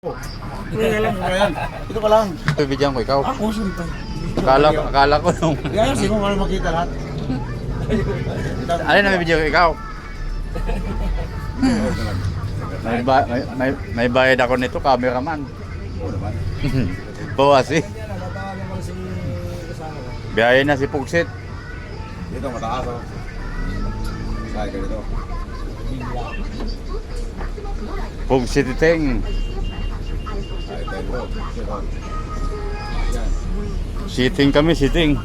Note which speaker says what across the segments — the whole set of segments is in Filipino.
Speaker 1: Kaya lang, yan. Ito ka lang.
Speaker 2: Bibigyan ko ikaw.
Speaker 1: Ako, siyempre.
Speaker 2: Akala ko nung...
Speaker 1: Kaya kasi kung ano makita lahat.
Speaker 2: Alin na bibigyan ko ikaw? May bayad ako nito, cameraman.
Speaker 1: Oo naman.
Speaker 2: Bawas eh. Biyahe na si Pugsit.
Speaker 1: Dito, mataas ako. Saan ka dito?
Speaker 2: Pugsit iteng.
Speaker 1: Ay, tayo. Dito. Yan.
Speaker 2: Sitting kami, sitting.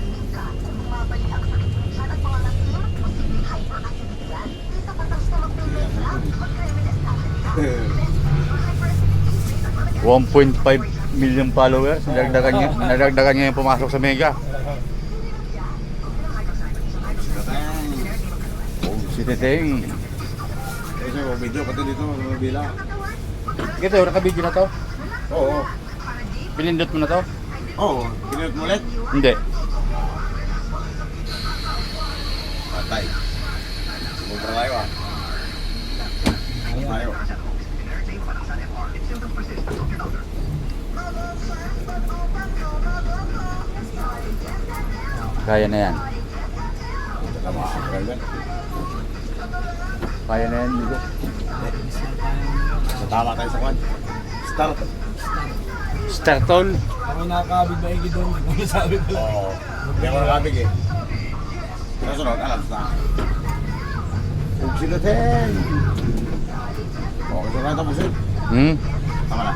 Speaker 1: Eh,
Speaker 2: 1.5 million followers. Nadagdagan niya yung pumasok sa Mega. Pugsit iteng.
Speaker 1: Kasi yung video, pati dito, mabila.
Speaker 2: Ito, nakabidyo na to.
Speaker 1: Oo.
Speaker 2: Pinindot mo na to?
Speaker 1: Oo. Pinunod mo ulit?
Speaker 2: Hindi.
Speaker 1: Patay. Sumubra tayo ah. Tayo.
Speaker 2: Kaya na yan.
Speaker 1: Tsaka makakagal yan.
Speaker 2: Kaya na yan, Migo.
Speaker 1: So, tama tayo sa kwan. Start.
Speaker 2: Startol.
Speaker 3: Ako nakakabig na iki doon, hindi ko nasabi ko.
Speaker 1: Oo. Hindi ako nakabig eh. Kasunod, alam sa Pugsit natin. Okay, so tapusin.
Speaker 2: Hmm?
Speaker 1: Tama na.